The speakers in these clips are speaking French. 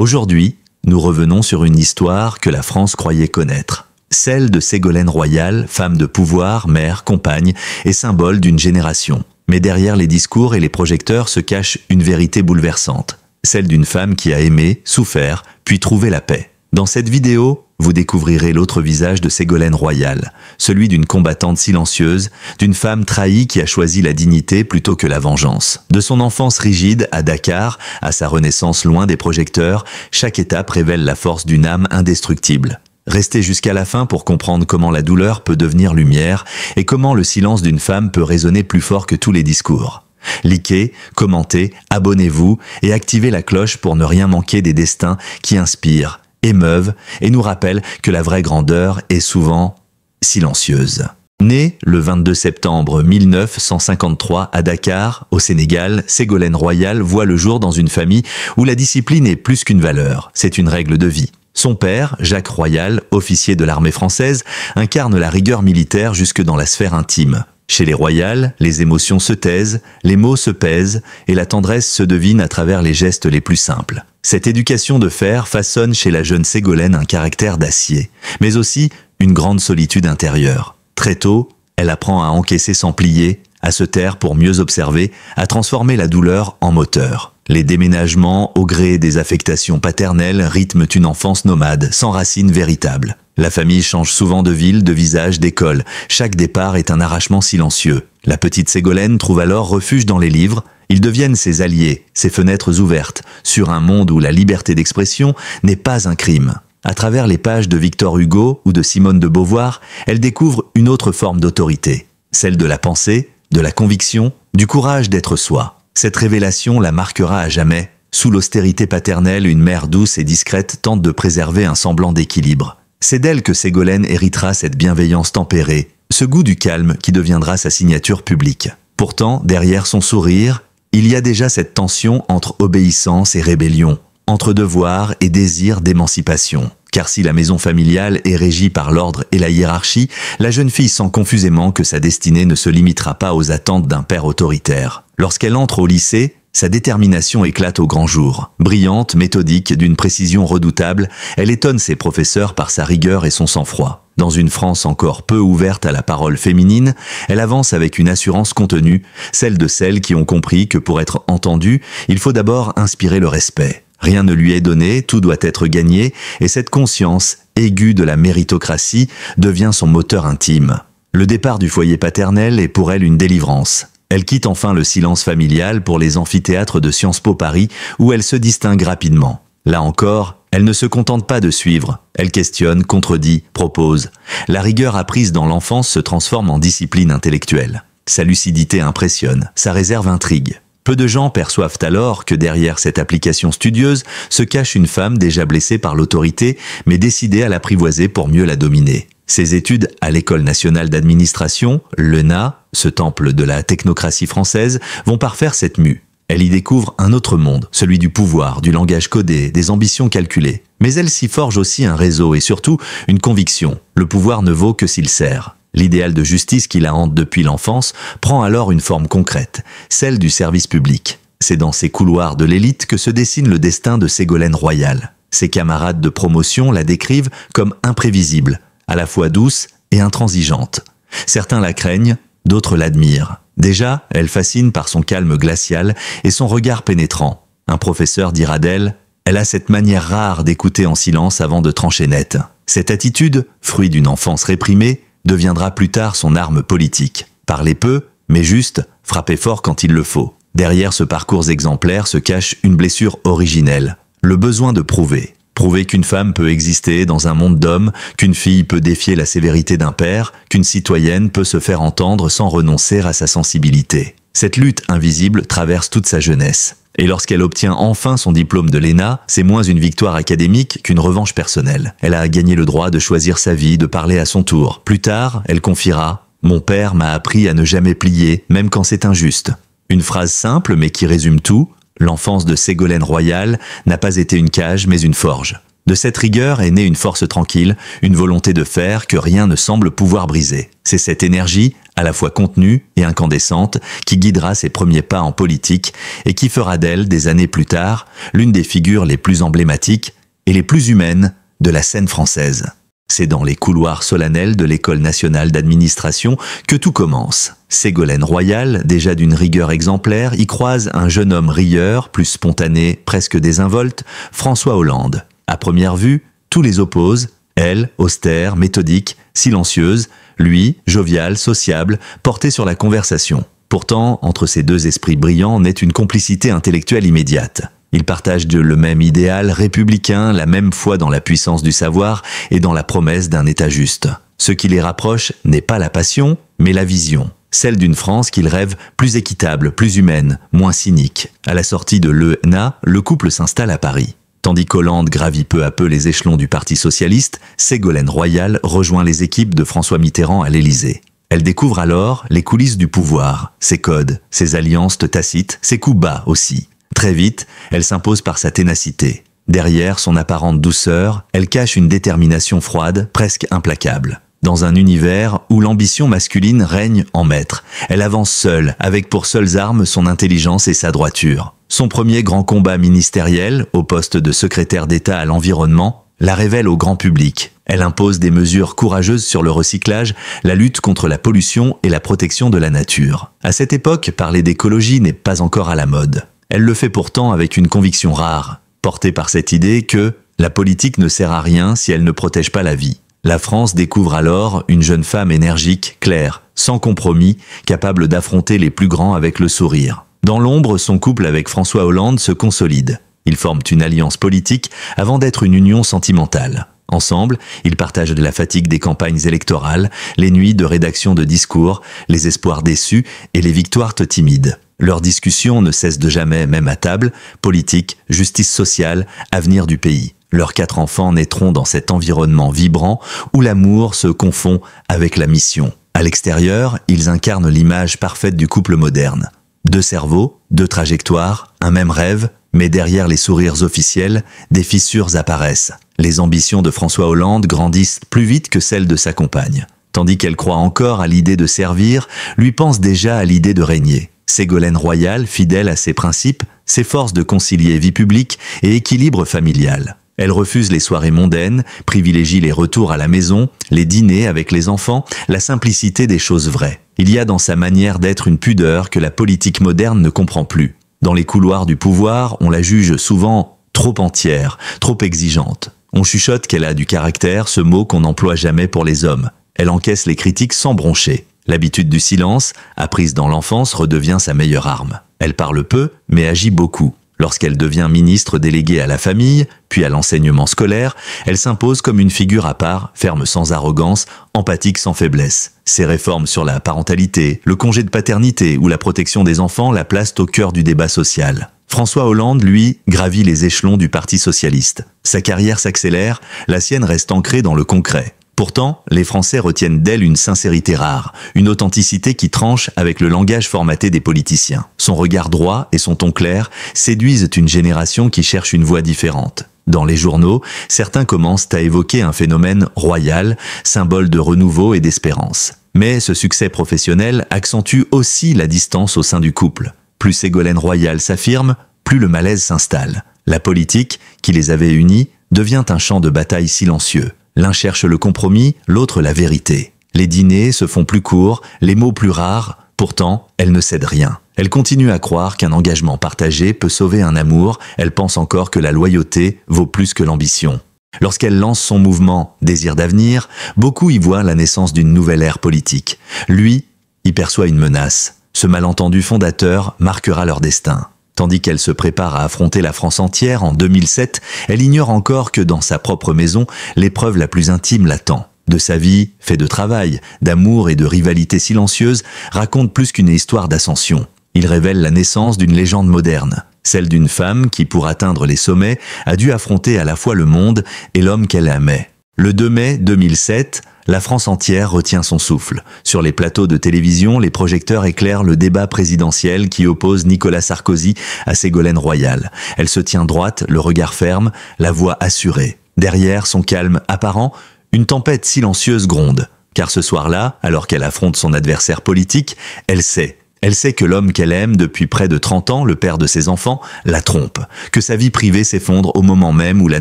Aujourd'hui, nous revenons sur une histoire que la France croyait connaître. Celle de Ségolène Royal, femme de pouvoir, mère, compagne et symbole d'une génération. Mais derrière les discours et les projecteurs se cache une vérité bouleversante. Celle d'une femme qui a aimé, souffert, puis trouvé la paix. Dans cette vidéo, vous découvrirez l'autre visage de Ségolène Royal, celui d'une combattante silencieuse, d'une femme trahie qui a choisi la dignité plutôt que la vengeance. De son enfance rigide à Dakar, à sa renaissance loin des projecteurs, chaque étape révèle la force d'une âme indestructible. Restez jusqu'à la fin pour comprendre comment la douleur peut devenir lumière et comment le silence d'une femme peut résonner plus fort que tous les discours. Likez, commentez, abonnez-vous et activez la cloche pour ne rien manquer des destins qui inspirent, émeuvent et nous rappellent que la vraie grandeur est souvent silencieuse. Née le 22 septembre 1953 à Dakar, au Sénégal, Ségolène Royal voit le jour dans une famille où la discipline est plus qu'une valeur, c'est une règle de vie. Son père, Jacques Royal, officier de l'armée française, incarne la rigueur militaire jusque dans la sphère intime. Chez les Royal, les émotions se taisent, les mots se pèsent et la tendresse se devine à travers les gestes les plus simples. Cette éducation de fer façonne chez la jeune Ségolène un caractère d'acier, mais aussi une grande solitude intérieure. Très tôt, elle apprend à encaisser sans plier, à se taire pour mieux observer, à transformer la douleur en moteur. Les déménagements, au gré des affectations paternelles, rythment une enfance nomade, sans racines véritables. La famille change souvent de ville, de visage, d'école. Chaque départ est un arrachement silencieux. La petite Ségolène trouve alors refuge dans les livres. Ils deviennent ses alliés, ses fenêtres ouvertes, sur un monde où la liberté d'expression n'est pas un crime. À travers les pages de Victor Hugo ou de Simone de Beauvoir, elle découvre une autre forme d'autorité. Celle de la pensée, de la conviction, du courage d'être soi. Cette révélation la marquera à jamais. Sous l'austérité paternelle, une mère douce et discrète tente de préserver un semblant d'équilibre. C'est d'elle que Ségolène héritera cette bienveillance tempérée, ce goût du calme qui deviendra sa signature publique. Pourtant, derrière son sourire, il y a déjà cette tension entre obéissance et rébellion, entre devoir et désir d'émancipation. Car si la maison familiale est régie par l'ordre et la hiérarchie, la jeune fille sent confusément que sa destinée ne se limitera pas aux attentes d'un père autoritaire. Lorsqu'elle entre au lycée, sa détermination éclate au grand jour. Brillante, méthodique, d'une précision redoutable, elle étonne ses professeurs par sa rigueur et son sang-froid. Dans une France encore peu ouverte à la parole féminine, elle avance avec une assurance contenue, celle de celles qui ont compris que pour être entendue, il faut d'abord inspirer le respect. Rien ne lui est donné, tout doit être gagné, et cette conscience aiguë de la méritocratie devient son moteur intime. Le départ du foyer paternel est pour elle une délivrance. Elle quitte enfin le silence familial pour les amphithéâtres de Sciences Po Paris, où elle se distingue rapidement. Là encore, elle ne se contente pas de suivre. Elle questionne, contredit, propose. La rigueur apprise dans l'enfance se transforme en discipline intellectuelle. Sa lucidité impressionne, sa réserve intrigue. Peu de gens perçoivent alors que derrière cette application studieuse se cache une femme déjà blessée par l'autorité, mais décidée à l'apprivoiser pour mieux la dominer. Ses études à l'École nationale d'administration, l'ENA, ce temple de la technocratie française, vont parfaire cette mue. Elle y découvre un autre monde, celui du pouvoir, du langage codé, des ambitions calculées. Mais elle s'y forge aussi un réseau et surtout une conviction. Le pouvoir ne vaut que s'il sert. L'idéal de justice qui la hante depuis l'enfance prend alors une forme concrète, celle du service public. C'est dans ces couloirs de l'élite que se dessine le destin de Ségolène Royal. Ses camarades de promotion la décrivent comme imprévisible, à la fois douce et intransigeante. Certains la craignent, d'autres l'admirent. Déjà, elle fascine par son calme glacial et son regard pénétrant. Un professeur dira d'elle « Elle a cette manière rare d'écouter en silence avant de trancher net ». Cette attitude, fruit d'une enfance réprimée, deviendra plus tard son arme politique. Parler peu, mais juste, frapper fort quand il le faut. Derrière ce parcours exemplaire se cache une blessure originelle, le besoin de prouver. Prouver qu'une femme peut exister dans un monde d'hommes, qu'une fille peut défier la sévérité d'un père, qu'une citoyenne peut se faire entendre sans renoncer à sa sensibilité. Cette lutte invisible traverse toute sa jeunesse. Et lorsqu'elle obtient enfin son diplôme de l'ENA, c'est moins une victoire académique qu'une revanche personnelle. Elle a gagné le droit de choisir sa vie, de parler à son tour. Plus tard, elle confiera « Mon père m'a appris à ne jamais plier, même quand c'est injuste ». Une phrase simple mais qui résume tout. L'enfance de Ségolène Royal n'a pas été une cage mais une forge. De cette rigueur est née une force tranquille, une volonté de faire que rien ne semble pouvoir briser. C'est cette énergie, à la fois contenue et incandescente, qui guidera ses premiers pas en politique et qui fera d'elle, des années plus tard, l'une des figures les plus emblématiques et les plus humaines de la scène française. C'est dans les couloirs solennels de l'École nationale d'administration que tout commence. Ségolène Royal, déjà d'une rigueur exemplaire, y croise un jeune homme rieur, plus spontané, presque désinvolte, François Hollande. À première vue, tout les oppose, elle, austère, méthodique, silencieuse, lui, jovial, sociable, porté sur la conversation. Pourtant, entre ces deux esprits brillants naît une complicité intellectuelle immédiate. Ils partagent le même idéal républicain, la même foi dans la puissance du savoir et dans la promesse d'un État juste. Ce qui les rapproche n'est pas la passion, mais la vision. Celle d'une France qu'ils rêvent plus équitable, plus humaine, moins cynique. À la sortie de l'ENA, le couple s'installe à Paris. Tandis qu'Hollande gravit peu à peu les échelons du Parti socialiste, Ségolène Royal rejoint les équipes de François Mitterrand à l'Élysée. Elle découvre alors les coulisses du pouvoir, ses codes, ses alliances tacites, ses coups bas aussi. Très vite, elle s'impose par sa ténacité. Derrière son apparente douceur, elle cache une détermination froide, presque implacable. Dans un univers où l'ambition masculine règne en maître, elle avance seule, avec pour seules armes son intelligence et sa droiture. Son premier grand combat ministériel, au poste de secrétaire d'État à l'environnement, la révèle au grand public. Elle impose des mesures courageuses sur le recyclage, la lutte contre la pollution et la protection de la nature. À cette époque, parler d'écologie n'est pas encore à la mode. Elle le fait pourtant avec une conviction rare, portée par cette idée que la politique ne sert à rien si elle ne protège pas la vie. La France découvre alors une jeune femme énergique, claire, sans compromis, capable d'affronter les plus grands avec le sourire. Dans l'ombre, son couple avec François Hollande se consolide. Ils forment une alliance politique avant d'être une union sentimentale. Ensemble, ils partagent la fatigue des campagnes électorales, les nuits de rédaction de discours, les espoirs déçus et les victoires timides. Leurs discussions ne cessent de jamais, même à table, politique, justice sociale, avenir du pays. Leurs 4 enfants naîtront dans cet environnement vibrant où l'amour se confond avec la mission. À l'extérieur, ils incarnent l'image parfaite du couple moderne. 2 cerveaux, 2 trajectoires, un même rêve, mais derrière les sourires officiels, des fissures apparaissent. Les ambitions de François Hollande grandissent plus vite que celles de sa compagne. Tandis qu'elle croit encore à l'idée de servir, lui pense déjà à l'idée de régner. Ségolène Royal, fidèle à ses principes, s'efforce de concilier vie publique et équilibre familial. Elle refuse les soirées mondaines, privilégie les retours à la maison, les dîners avec les enfants, la simplicité des choses vraies. Il y a dans sa manière d'être une pudeur que la politique moderne ne comprend plus. Dans les couloirs du pouvoir, on la juge souvent trop entière, trop exigeante. On chuchote qu'elle a du caractère, ce mot qu'on n'emploie jamais pour les hommes. Elle encaisse les critiques sans broncher. L'habitude du silence, apprise dans l'enfance, redevient sa meilleure arme. Elle parle peu, mais agit beaucoup. Lorsqu'elle devient ministre déléguée à la famille, puis à l'enseignement scolaire, elle s'impose comme une figure à part, ferme sans arrogance, empathique sans faiblesse. Ses réformes sur la parentalité, le congé de paternité ou la protection des enfants la placent au cœur du débat social. François Hollande, lui, gravit les échelons du Parti socialiste. Sa carrière s'accélère, la sienne reste ancrée dans le concret. Pourtant, les Français retiennent d'elle une sincérité rare, une authenticité qui tranche avec le langage formaté des politiciens. Son regard droit et son ton clair séduisent une génération qui cherche une voie différente. Dans les journaux, certains commencent à évoquer un phénomène royal, symbole de renouveau et d'espérance. Mais ce succès professionnel accentue aussi la distance au sein du couple. Plus Ségolène Royal s'affirme, plus le malaise s'installe. La politique, qui les avait unis, devient un champ de bataille silencieux. L'un cherche le compromis, l'autre la vérité. Les dîners se font plus courts, les mots plus rares, pourtant, elle ne cède rien. Elle continue à croire qu'un engagement partagé peut sauver un amour, elle pense encore que la loyauté vaut plus que l'ambition. Lorsqu'elle lance son mouvement « Désir d'avenir », beaucoup y voient la naissance d'une nouvelle ère politique. Lui y perçoit une menace. Ce malentendu fondateur marquera leur destin. Tandis qu'elle se prépare à affronter la France entière en 2007, elle ignore encore que dans sa propre maison, l'épreuve la plus intime l'attend. De sa vie, fait de travail, d'amour et de rivalité silencieuse, raconte plus qu'une histoire d'ascension. Il révèle la naissance d'une légende moderne, celle d'une femme qui, pour atteindre les sommets, a dû affronter à la fois le monde et l'homme qu'elle aimait. Le 2 mai 2007, la France entière retient son souffle. Sur les plateaux de télévision, les projecteurs éclairent le débat présidentiel qui oppose Nicolas Sarkozy à Ségolène Royal. Elle se tient droite, le regard ferme, la voix assurée. Derrière son calme apparent, une tempête silencieuse gronde. Car ce soir-là, alors qu'elle affronte son adversaire politique, elle sait que l'homme qu'elle aime depuis près de 30 ans, le père de ses enfants, la trompe, que sa vie privée s'effondre au moment même où la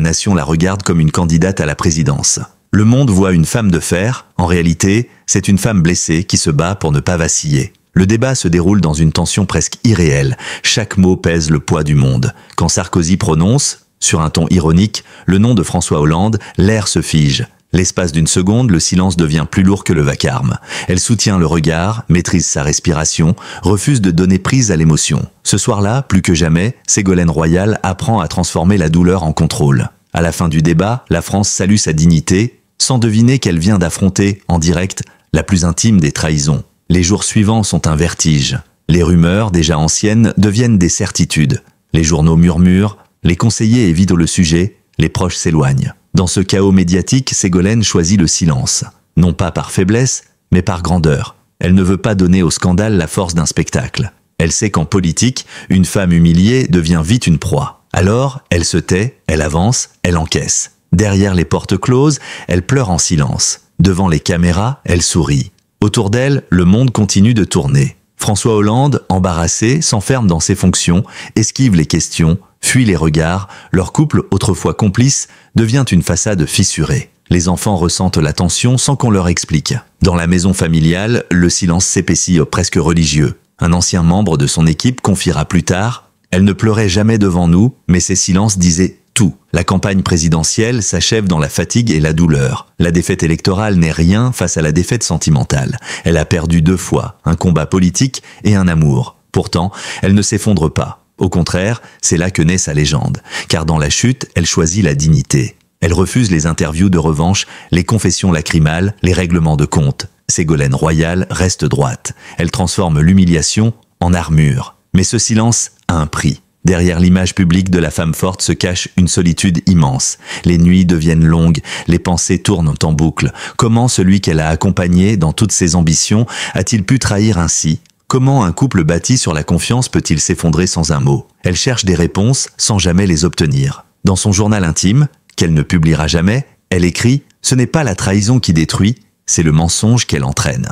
nation la regarde comme une candidate à la présidence. Le monde voit une femme de fer, en réalité, c'est une femme blessée qui se bat pour ne pas vaciller. Le débat se déroule dans une tension presque irréelle, chaque mot pèse le poids du monde. Quand Sarkozy prononce, sur un ton ironique, le nom de François Hollande, l'air se fige. L'espace d'une seconde, le silence devient plus lourd que le vacarme. Elle soutient le regard, maîtrise sa respiration, refuse de donner prise à l'émotion. Ce soir-là, plus que jamais, Ségolène Royal apprend à transformer la douleur en contrôle. À la fin du débat, la France salue sa dignité, sans deviner qu'elle vient d'affronter, en direct, la plus intime des trahisons. Les jours suivants sont un vertige. Les rumeurs, déjà anciennes, deviennent des certitudes. Les journaux murmurent, les conseillers évitent le sujet, les proches s'éloignent. Dans ce chaos médiatique, Ségolène choisit le silence. Non pas par faiblesse, mais par grandeur. Elle ne veut pas donner au scandale la force d'un spectacle. Elle sait qu'en politique, une femme humiliée devient vite une proie. Alors, elle se tait, elle avance, elle encaisse. Derrière les portes closes, elle pleure en silence. Devant les caméras, elle sourit. Autour d'elle, le monde continue de tourner. François Hollande, embarrassé, s'enferme dans ses fonctions, esquive les questions, fuit les regards, leur couple, autrefois complice, devient une façade fissurée. Les enfants ressentent la tension sans qu'on leur explique. Dans la maison familiale, le silence s'épaissit presque religieux. Un ancien membre de son équipe confiera plus tard « Elle ne pleurait jamais devant nous, mais ses silences disaient tout. La campagne présidentielle s'achève dans la fatigue et la douleur. La défaite électorale n'est rien face à la défaite sentimentale. Elle a perdu 2 fois, un combat politique et un amour. Pourtant, elle ne s'effondre pas. Au contraire, c'est là que naît sa légende. Car dans la chute, elle choisit la dignité. Elle refuse les interviews de revanche, les confessions lacrymales, les règlements de compte. Ségolène Royal reste droite. Elle transforme l'humiliation en armure. Mais ce silence a un prix. Derrière l'image publique de la femme forte se cache une solitude immense. Les nuits deviennent longues, les pensées tournent en boucle. Comment celui qu'elle a accompagné dans toutes ses ambitions a-t-il pu trahir ainsi ? Comment un couple bâti sur la confiance peut-il s'effondrer sans un mot ? Elle cherche des réponses sans jamais les obtenir. Dans son journal intime, qu'elle ne publiera jamais, elle écrit « Ce n'est pas la trahison qui détruit, c'est le mensonge qu'elle entraîne ».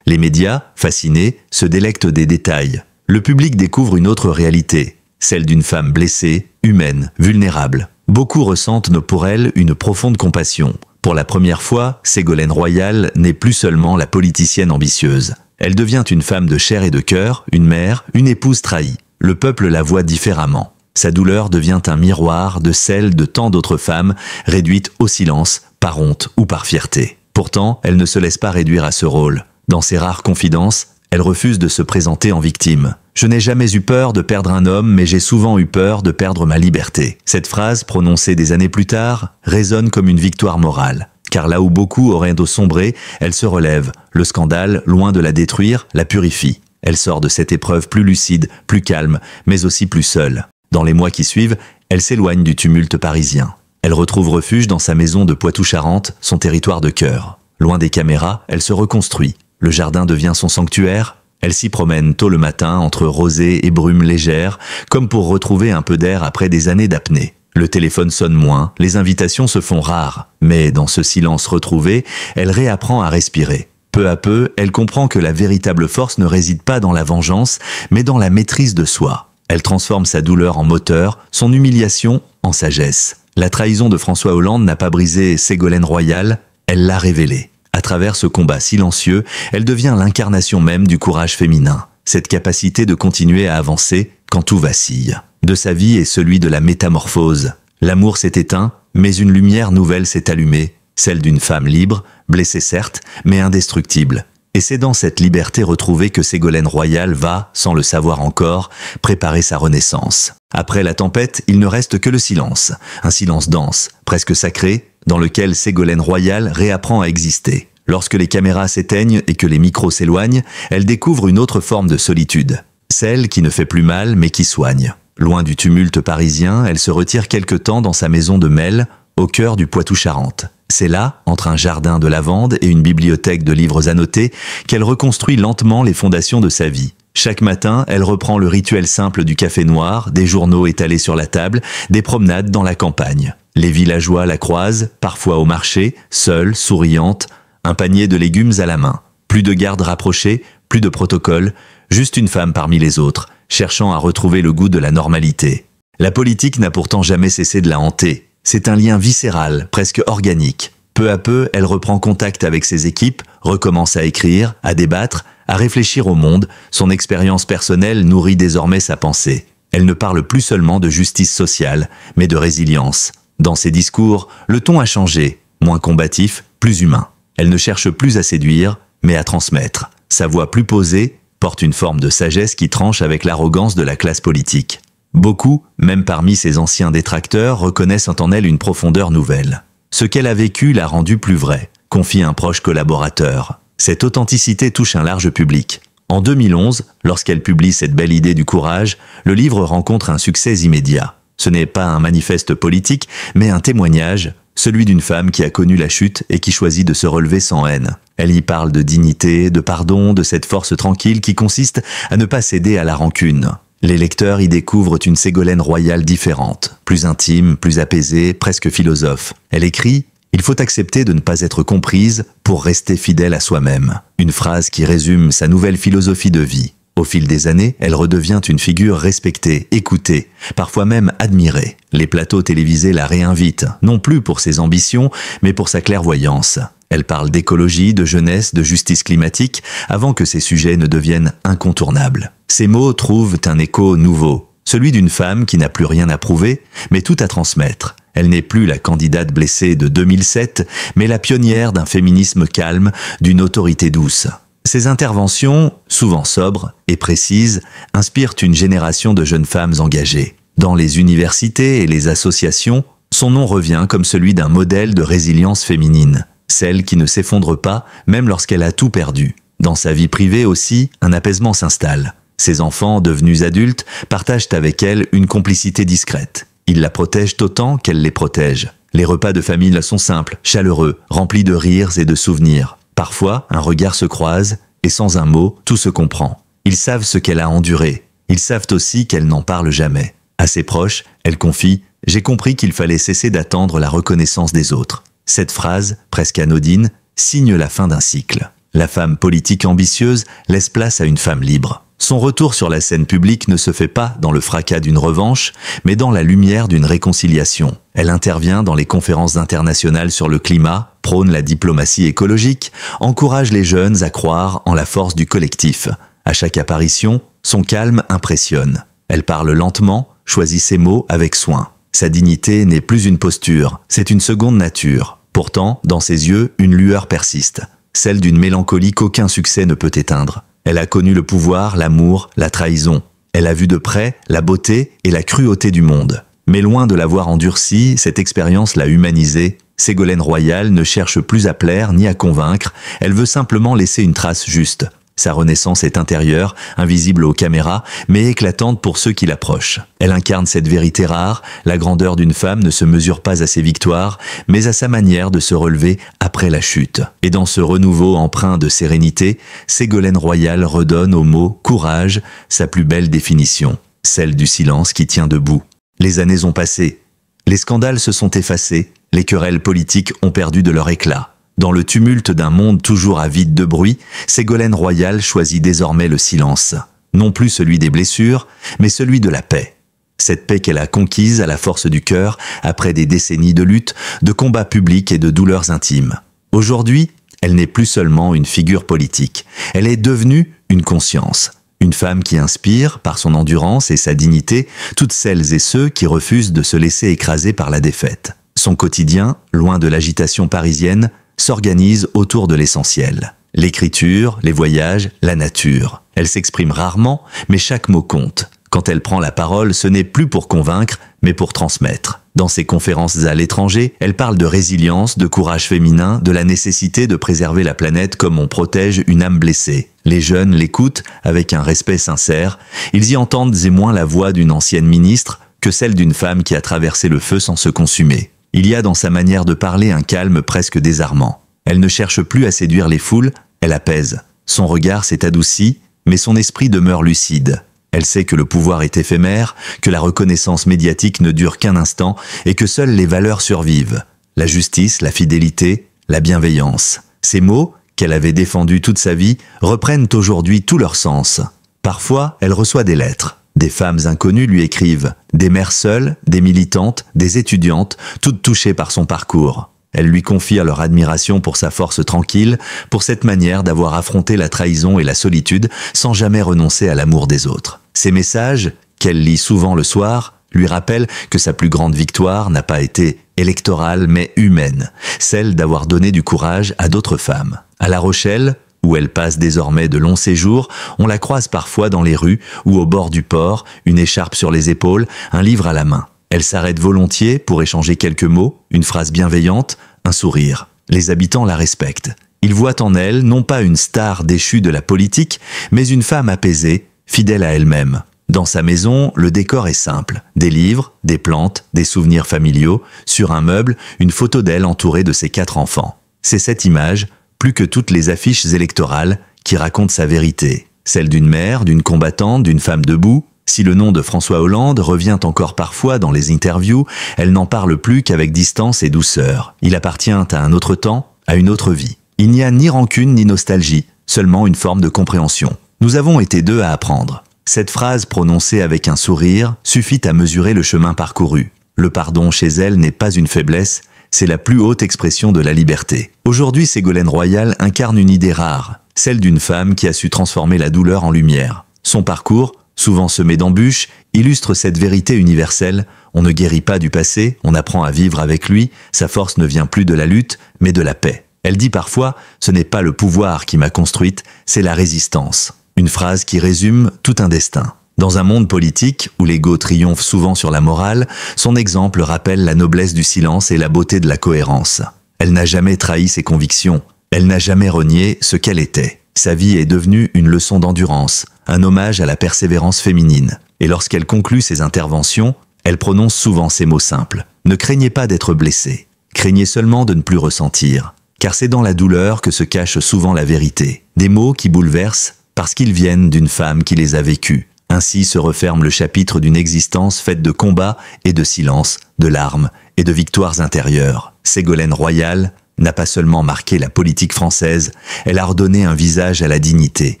Les médias, fascinés, se délectent des détails. Le public découvre une autre réalité, celle d'une femme blessée, humaine, vulnérable. Beaucoup ressentent pour elle une profonde compassion. Pour la première fois, Ségolène Royal n'est plus seulement la politicienne ambitieuse. Elle devient une femme de chair et de cœur, une mère, une épouse trahie. Le peuple la voit différemment. Sa douleur devient un miroir de celle de tant d'autres femmes, réduites au silence, par honte ou par fierté. Pourtant, elle ne se laisse pas réduire à ce rôle. Dans ses rares confidences, elle refuse de se présenter en victime. « Je n'ai jamais eu peur de perdre un homme, mais j'ai souvent eu peur de perdre ma liberté. » Cette phrase, prononcée des années plus tard, résonne comme une victoire morale. Car là où beaucoup auraient sombré, elle se relève. Le scandale, loin de la détruire, la purifie. Elle sort de cette épreuve plus lucide, plus calme, mais aussi plus seule. Dans les mois qui suivent, elle s'éloigne du tumulte parisien. Elle retrouve refuge dans sa maison de Poitou-Charentes, son territoire de cœur. Loin des caméras, elle se reconstruit. Le jardin devient son sanctuaire. Elle s'y promène tôt le matin entre rosée et brume légère, comme pour retrouver un peu d'air après des années d'apnée. Le téléphone sonne moins, les invitations se font rares. Mais dans ce silence retrouvé, elle réapprend à respirer. Peu à peu, elle comprend que la véritable force ne réside pas dans la vengeance, mais dans la maîtrise de soi. Elle transforme sa douleur en moteur, son humiliation en sagesse. La trahison de François Hollande n'a pas brisé Ségolène Royal, elle l'a révélée. À travers ce combat silencieux, elle devient l'incarnation même du courage féminin. Cette capacité de continuer à avancer quand tout vacille. De sa vie et celui de la métamorphose. L'amour s'est éteint, mais une lumière nouvelle s'est allumée, celle d'une femme libre, blessée certes, mais indestructible. Et c'est dans cette liberté retrouvée que Ségolène Royal va, sans le savoir encore, préparer sa renaissance. Après la tempête, il ne reste que le silence. Un silence dense, presque sacré, dans lequel Ségolène Royal réapprend à exister. Lorsque les caméras s'éteignent et que les micros s'éloignent, elle découvre une autre forme de solitude. Celle qui ne fait plus mal, mais qui soigne. Loin du tumulte parisien, elle se retire quelque temps dans sa maison de Melle, au cœur du Poitou-Charentes. C'est là, entre un jardin de lavande et une bibliothèque de livres annotés, qu'elle reconstruit lentement les fondations de sa vie. Chaque matin, elle reprend le rituel simple du café noir, des journaux étalés sur la table, des promenades dans la campagne. Les villageois la croisent, parfois au marché, seule, souriante, un panier de légumes à la main. Plus de gardes rapprochés, plus de protocole, juste une femme parmi les autres, cherchant à retrouver le goût de la normalité. La politique n'a pourtant jamais cessé de la hanter. C'est un lien viscéral, presque organique. Peu à peu, elle reprend contact avec ses équipes, recommence à écrire, à débattre, à réfléchir au monde. Son expérience personnelle nourrit désormais sa pensée. Elle ne parle plus seulement de justice sociale, mais de résilience. Dans ses discours, le ton a changé, moins combatif, plus humain. Elle ne cherche plus à séduire, mais à transmettre. Sa voix plus posée porte une forme de sagesse qui tranche avec l'arrogance de la classe politique. Beaucoup, même parmi ses anciens détracteurs, reconnaissent en elle une profondeur nouvelle. Ce qu'elle a vécu l'a rendue plus vraie, confie un proche collaborateur. Cette authenticité touche un large public. En 2011, lorsqu'elle publie cette belle idée du courage, le livre rencontre un succès immédiat. Ce n'est pas un manifeste politique, mais un témoignage, celui d'une femme qui a connu la chute et qui choisit de se relever sans haine. Elle y parle de dignité, de pardon, de cette force tranquille qui consiste à ne pas céder à la rancune. Les lecteurs y découvrent une Ségolène Royal différente, plus intime, plus apaisée, presque philosophe. Elle écrit « Il faut accepter de ne pas être comprise pour rester fidèle à soi-même ». Une phrase qui résume sa nouvelle philosophie de vie. Au fil des années, elle redevient une figure respectée, écoutée, parfois même admirée. Les plateaux télévisés la réinvitent, non plus pour ses ambitions, mais pour sa clairvoyance. Elle parle d'écologie, de jeunesse, de justice climatique, avant que ces sujets ne deviennent incontournables. Ces mots trouvent un écho nouveau, celui d'une femme qui n'a plus rien à prouver, mais tout à transmettre. Elle n'est plus la candidate blessée de 2007, mais la pionnière d'un féminisme calme, d'une autorité douce. Ses interventions, souvent sobres et précises, inspirent une génération de jeunes femmes engagées. Dans les universités et les associations, son nom revient comme celui d'un modèle de résilience féminine, celle qui ne s'effondre pas même lorsqu'elle a tout perdu. Dans sa vie privée aussi, un apaisement s'installe. Ses enfants, devenus adultes, partagent avec elle une complicité discrète. Ils la protègent autant qu'elle les protège. Les repas de famille sont simples, chaleureux, remplis de rires et de souvenirs. Parfois, un regard se croise, et sans un mot, tout se comprend. Ils savent ce qu'elle a enduré. Ils savent aussi qu'elle n'en parle jamais. À ses proches, elle confie « J'ai compris qu'il fallait cesser d'attendre la reconnaissance des autres ». Cette phrase, presque anodine, signe la fin d'un cycle. La femme politique ambitieuse laisse place à une femme libre. Son retour sur la scène publique ne se fait pas dans le fracas d'une revanche, mais dans la lumière d'une réconciliation. Elle intervient dans les conférences internationales sur le climat, prône la diplomatie écologique, encourage les jeunes à croire en la force du collectif. À chaque apparition, son calme impressionne. Elle parle lentement, choisit ses mots avec soin. Sa dignité n'est plus une posture, c'est une seconde nature. Pourtant, dans ses yeux, une lueur persiste, celle d'une mélancolie qu'aucun succès ne peut éteindre. Elle a connu le pouvoir, l'amour, la trahison. Elle a vu de près la beauté et la cruauté du monde. Mais loin de l'avoir endurcie, cette expérience l'a humanisée. Ségolène Royal ne cherche plus à plaire ni à convaincre, elle veut simplement laisser une trace juste. Sa renaissance est intérieure, invisible aux caméras, mais éclatante pour ceux qui l'approchent. Elle incarne cette vérité rare, la grandeur d'une femme ne se mesure pas à ses victoires, mais à sa manière de se relever après la chute. Et dans ce renouveau empreint de sérénité, Ségolène Royal redonne au mot « courage » sa plus belle définition, celle du silence qui tient debout. Les années ont passé, les scandales se sont effacés, les querelles politiques ont perdu de leur éclat. Dans le tumulte d'un monde toujours avide de bruit, Ségolène Royal choisit désormais le silence. Non plus celui des blessures, mais celui de la paix. Cette paix qu'elle a conquise à la force du cœur, après des décennies de lutte, de combats publics et de douleurs intimes. Aujourd'hui, elle n'est plus seulement une figure politique. Elle est devenue une conscience. Une femme qui inspire, par son endurance et sa dignité, toutes celles et ceux qui refusent de se laisser écraser par la défaite. Son quotidien, loin de l'agitation parisienne, s'organise autour de l'essentiel. L'écriture, les voyages, la nature. Elle s'exprime rarement, mais chaque mot compte. Quand elle prend la parole, ce n'est plus pour convaincre, mais pour transmettre. Dans ses conférences à l'étranger, elle parle de résilience, de courage féminin, de la nécessité de préserver la planète comme on protège une âme blessée. Les jeunes l'écoutent avec un respect sincère. Ils y entendent moins la voix d'une ancienne ministre que celle d'une femme qui a traversé le feu sans se consumer. Il y a dans sa manière de parler un calme presque désarmant. Elle ne cherche plus à séduire les foules, elle apaise. Son regard s'est adouci, mais son esprit demeure lucide. Elle sait que le pouvoir est éphémère, que la reconnaissance médiatique ne dure qu'un instant et que seules les valeurs survivent. La justice, la fidélité, la bienveillance. Ces mots, qu'elle avait défendus toute sa vie, reprennent aujourd'hui tout leur sens. Parfois, elle reçoit des lettres. Des femmes inconnues lui écrivent, des mères seules, des militantes, des étudiantes, toutes touchées par son parcours. Elles lui confient leur admiration pour sa force tranquille, pour cette manière d'avoir affronté la trahison et la solitude sans jamais renoncer à l'amour des autres. Ces messages, qu'elle lit souvent le soir, lui rappellent que sa plus grande victoire n'a pas été électorale mais humaine, celle d'avoir donné du courage à d'autres femmes. À La Rochelle, où elle passe désormais de longs séjours, on la croise parfois dans les rues ou au bord du port, une écharpe sur les épaules, un livre à la main. Elle s'arrête volontiers pour échanger quelques mots, une phrase bienveillante, un sourire. Les habitants la respectent. Ils voient en elle non pas une star déchue de la politique, mais une femme apaisée, fidèle à elle-même. Dans sa maison, le décor est simple. Des livres, des plantes, des souvenirs familiaux. Sur un meuble, une photo d'elle entourée de ses 4 enfants. C'est cette image, plus que toutes les affiches électorales, qui raconte sa vérité. Celle d'une mère, d'une combattante, d'une femme debout. Si le nom de François Hollande revient encore parfois dans les interviews, elle n'en parle plus qu'avec distance et douceur. Il appartient à un autre temps, à une autre vie. Il n'y a ni rancune ni nostalgie, seulement une forme de compréhension. Nous avons été 2 à apprendre. Cette phrase prononcée avec un sourire suffit à mesurer le chemin parcouru. Le pardon chez elle n'est pas une faiblesse, c'est la plus haute expression de la liberté. Aujourd'hui, Ségolène Royal incarne une idée rare, celle d'une femme qui a su transformer la douleur en lumière. Son parcours, souvent semé d'embûches, illustre cette vérité universelle. On ne guérit pas du passé, on apprend à vivre avec lui, sa force ne vient plus de la lutte, mais de la paix. Elle dit parfois « ce n'est pas le pouvoir qui m'a construite, c'est la résistance ». Une phrase qui résume tout un destin. Dans un monde politique où l'ego triomphe souvent sur la morale, son exemple rappelle la noblesse du silence et la beauté de la cohérence. Elle n'a jamais trahi ses convictions, elle n'a jamais renié ce qu'elle était. Sa vie est devenue une leçon d'endurance, un hommage à la persévérance féminine. Et lorsqu'elle conclut ses interventions, elle prononce souvent ces mots simples. Ne craignez pas d'être blessé, craignez seulement de ne plus ressentir. Car c'est dans la douleur que se cache souvent la vérité. Des mots qui bouleversent parce qu'ils viennent d'une femme qui les a vécus. Ainsi se referme le chapitre d'une existence faite de combats et de silence, de larmes et de victoires intérieures. Ségolène Royal n'a pas seulement marqué la politique française, elle a redonné un visage à la dignité.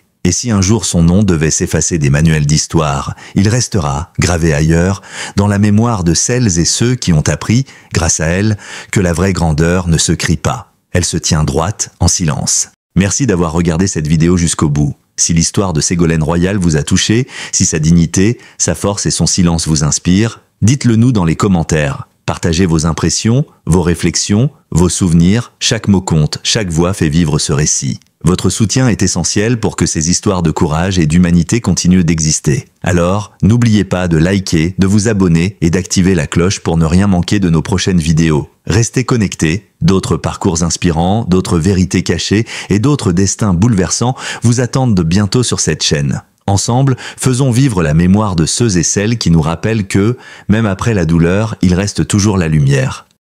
Et si un jour son nom devait s'effacer des manuels d'histoire, il restera, gravé ailleurs, dans la mémoire de celles et ceux qui ont appris, grâce à elle, que la vraie grandeur ne se crie pas. Elle se tient droite, en silence. Merci d'avoir regardé cette vidéo jusqu'au bout. Si l'histoire de Ségolène Royal vous a touché, si sa dignité, sa force et son silence vous inspirent, dites-le nous dans les commentaires. Partagez vos impressions, vos réflexions, vos souvenirs, chaque mot compte, chaque voix fait vivre ce récit. Votre soutien est essentiel pour que ces histoires de courage et d'humanité continuent d'exister. Alors, n'oubliez pas de liker, de vous abonner et d'activer la cloche pour ne rien manquer de nos prochaines vidéos. Restez connectés, d'autres parcours inspirants, d'autres vérités cachées et d'autres destins bouleversants vous attendent bientôt sur cette chaîne. Ensemble, faisons vivre la mémoire de ceux et celles qui nous rappellent que, même après la douleur, il reste toujours la lumière.